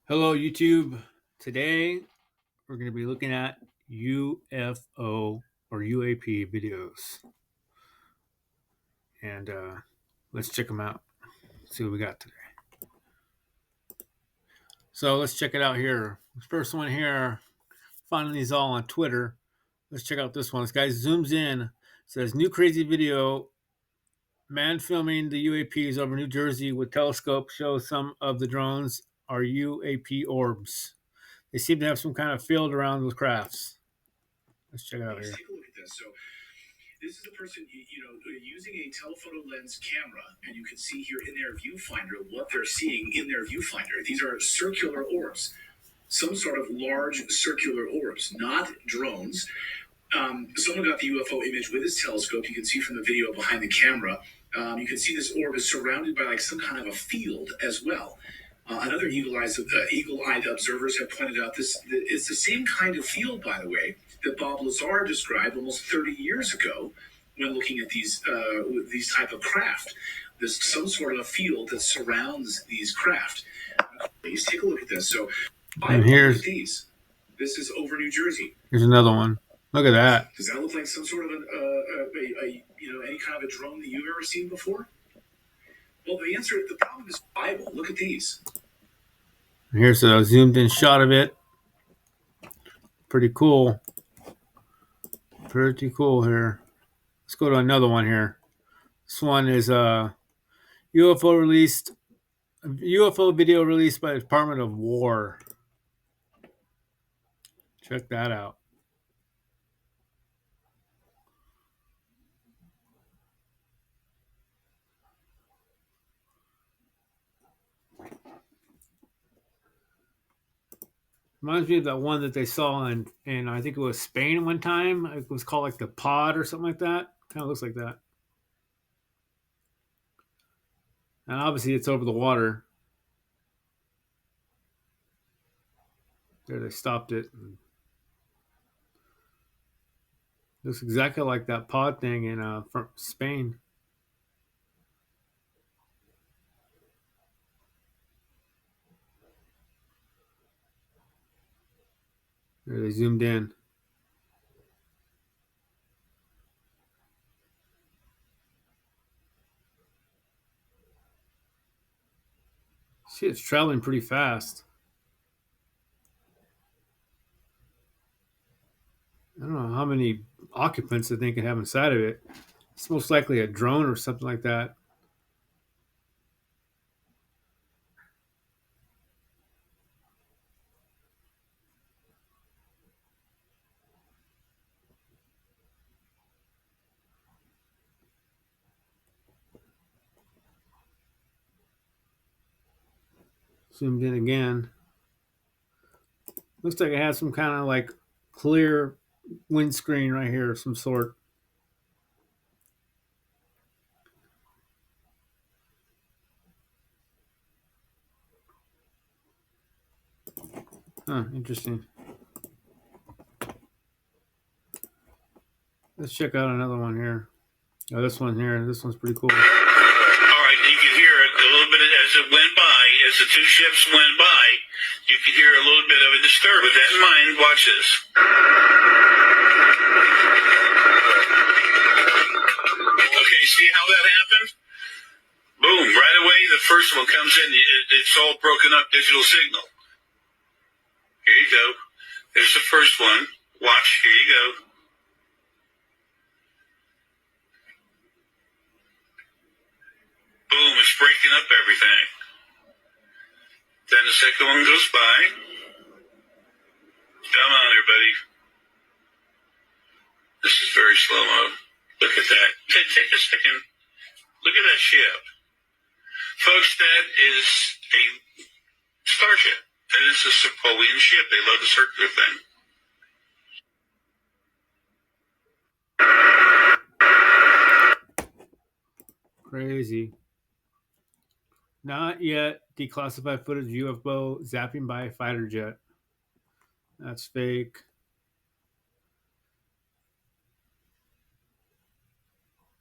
Hello, YouTube. Today we're going to be looking at UFO or UAP videos, and let's check them out. See what we got today. So let's check it out here. This first one here, finding these all on Twitter. Let's check out this one. This guy zooms in, says new crazy video. Man filming the UAPs over New Jersey with telescope shows some of the drones are UAP orbs. They seem to have some kind of field around those crafts. Let's check it out here. Take a look at this. So this is a person, using a telephoto lens camera, and you can see here in their viewfinder what they're seeing in their viewfinder. These are circular orbs, some sort of large circular orbs, not drones. Someone got the UFO image with his telescope. You can see from the video behind the camera. You can see this orb is surrounded by like some kind of a field as well. Another eagle-eyed observers have pointed out this. It's the same kind of field, by the way, that BOBLAZAR described almost 30 years ago when looking at these type of craft. There's some sort of a field that surrounds these craft. Please take a look at this. So, and here's these. This is over New Jersey. Here's another one. Look at that. Does that look like some sort of any kind of a drone that you've ever seen before? Well, the problem is Bible. Look at these. Here's a zoomed in shot of it. Pretty cool. Pretty cool here. Let's go to another one here. This one is a UFO video released by the Department of War. Check that out. Reminds me of that one that they saw in I think it was Spain one time. It was called like the Pod or something like that. Kind of looks like that. And obviously it's over the water. There they stopped it. Looks exactly like that pod thing in from Spain. There they zoomed in. See, it's traveling pretty fast. I don't know how many occupants the thing can have inside of it. It's most likely a drone or something like that. Zoomed in again. Looks like it has some kind of like clear windscreen right here of some sort. Huh, interesting. Let's check out another one here. Oh, this one here. This one's pretty cool. All right, you can hear it a little bit as it went by, as the two ships went by. You can hear a little bit of a disturbance. With that in mind, watch this. Okay, see how that happened? Boom, right away the first one comes in. It's all broken up digital signal. Here you go. There's the first one. Watch, here you go. Boom, it's breaking up everything. Then the second one goes by. Come on, everybody. This is very slow-mo. Look at that. Take a second. Look at that ship. Folks, that is a starship. That is a Napoleon ship. They love the circular thing. Crazy. Not yet declassified footage of UFO zapping by a fighter jet. That's fake.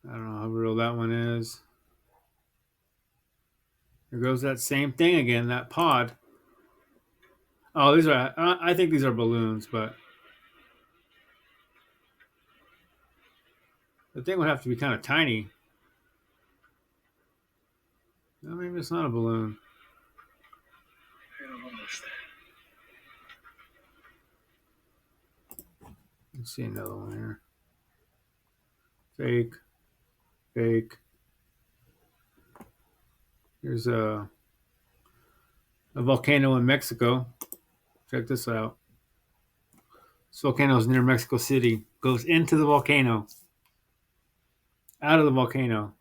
I don't know how real that one is. There goes that same thing again, that pod. Oh, these are. I think these are balloons, but the thing would have to be kind of tiny. No, maybe it's not a balloon. I don't understand. Let's see another one here. Fake, fake. Here's a volcano in Mexico. Check this out. This volcano is near Mexico City. Goes into the volcano, out of the volcano,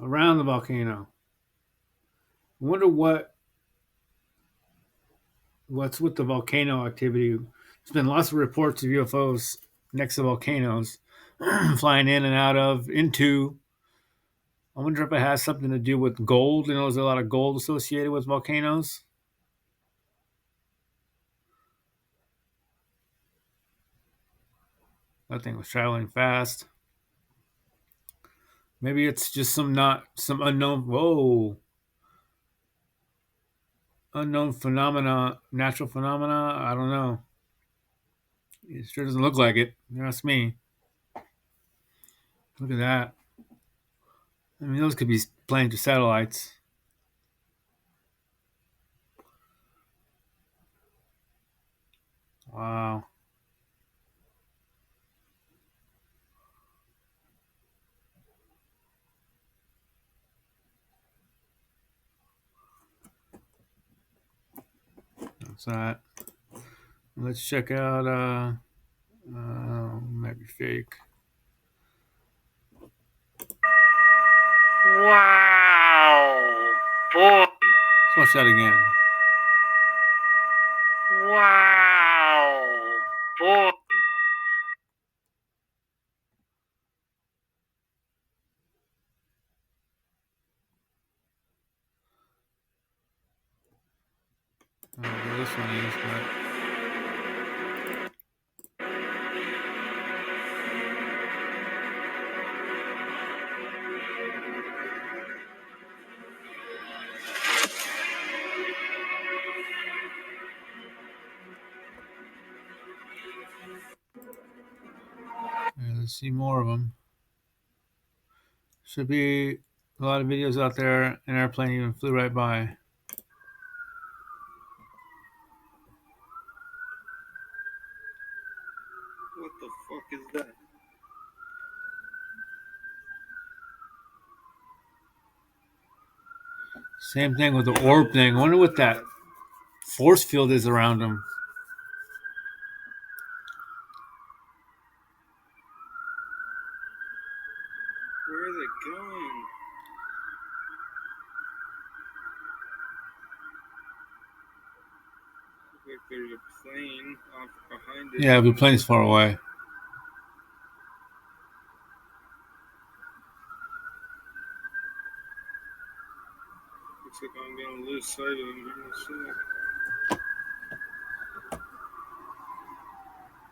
around the volcano. I wonder what's with the volcano activity. There's been lots of reports of UFOs next to volcanoes, flying in and out of, into. I wonder if it has something to do with gold. You know, there's a lot of gold associated with volcanoes. That thing was traveling fast. Maybe it's just some unknown. Whoa, unknown phenomena, natural phenomena. I don't know. It sure doesn't look like it. That's me. Look at that. I mean, those could be planes or satellites. Wow. That's that. Let's check out. Might be fake. Wow, boy. Let's watch that again. Wow, boy. I don't know where this one is, but yeah, let's see more of them. Should be a lot of videos out there. An airplane even flew right by. What the fuck is that? Same thing with the orb thing. I wonder what that force field is around them. Where are they going? Looks like there's a plane off behind it. Yeah, the plane's far away. Looks like I'm gonna lose sight of him here in a sec.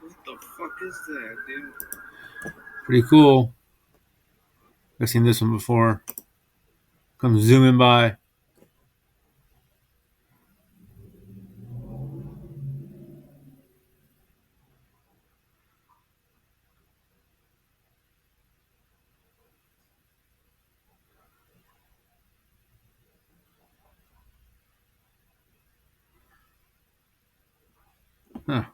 What the fuck is that, dude? Pretty cool. I've seen this one before. Comes zooming by. Huh.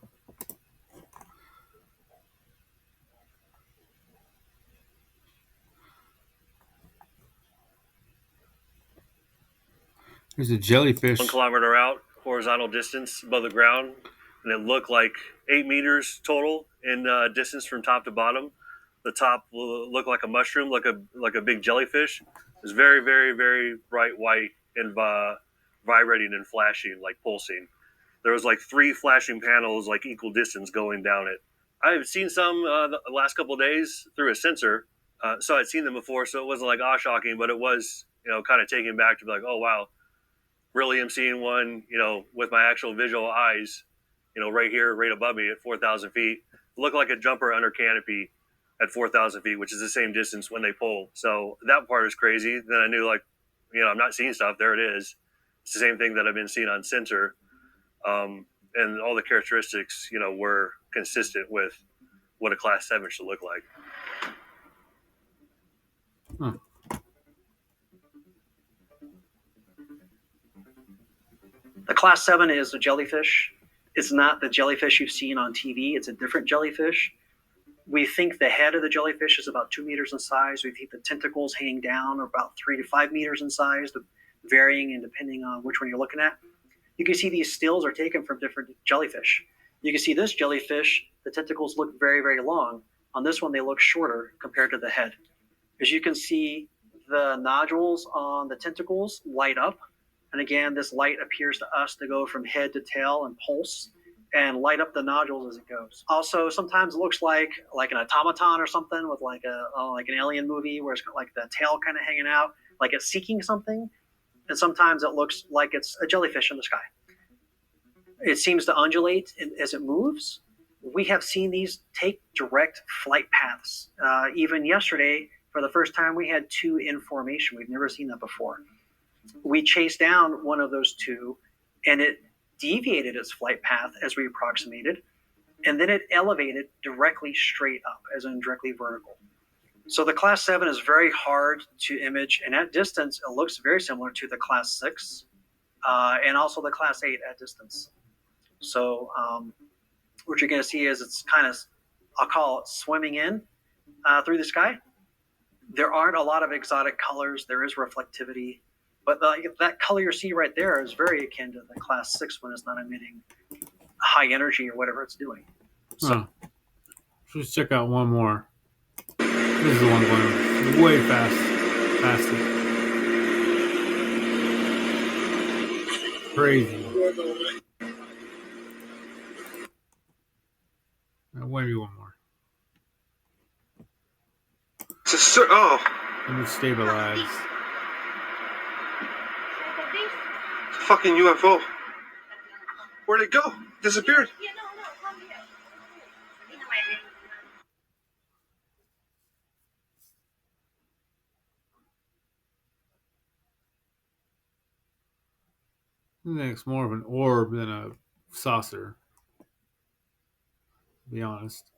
There's a jellyfish. 1 kilometer out, horizontal distance above the ground, and it looked like 8 meters total in distance from top to bottom. The top looked like a mushroom, like a big jellyfish. It was very, very, very bright white and vibrating and flashing, like pulsing. There was like 3 flashing panels, like equal distance, going down it. I've seen some the last couple of days through a sensor, so I'd seen them before, so it wasn't like shocking, but it was kind of taken back to be like, oh wow, really am seeing one, with my actual visual eyes, right here, right above me at 4,000 feet. Look like a jumper under canopy at 4,000 feet, which is the same distance when they pull. So that part is crazy. Then I knew, like, I'm not seeing stuff. There it is. It's the same thing that I've been seeing on sensor. and all the characteristics, were consistent with what a Class 7 should look like. Huh. The Class 7 is a jellyfish. It's not the jellyfish you've seen on TV. It's a different jellyfish. We think the head of the jellyfish is about 2 meters in size. We think the tentacles hanging down are about 3 to 5 meters in size, varying and depending on which one you're looking at. You can see these stills are taken from different jellyfish. You can see this jellyfish, the tentacles look very, very long. On this one, they look shorter compared to the head. As you can see, the nodules on the tentacles light up. And again, this light appears to us to go from head to tail and pulse and light up the nodules as it goes. Also, sometimes it looks like an automaton or something with like an alien movie where it's got like the tail kind of hanging out, like it's seeking something. And sometimes it looks like it's a jellyfish in the sky. It seems to undulate as it moves. We have seen these take direct flight paths. Even yesterday, for the first time, we had 2 in formation. We've never seen that before. We chased down one of those 2, and it deviated its flight path as we approximated, and then it elevated directly straight up, as in directly vertical. So the Class 7 is very hard to image, and at distance, it looks very similar to the Class 6 and also the Class 8 at distance. So what you're going to see is it's kind of, I'll call it swimming in through the sky. There aren't a lot of exotic colors. There is reflectivity. But that color you see right there is very akin to the Class 6 when it's not emitting high energy or whatever it's doing. So, let's check out one more. This is the one going way faster. Crazy. Maybe one more. Let me stabilize. Fucking UFO. Where'd it go? Disappeared. I think it's more of an orb than a saucer, to be honest.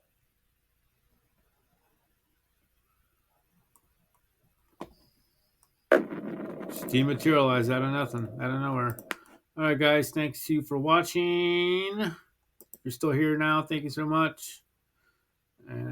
Just dematerialized out of nothing, out of nowhere. All right, guys, thanks to you for watching. If you're still here now, thank you so much. And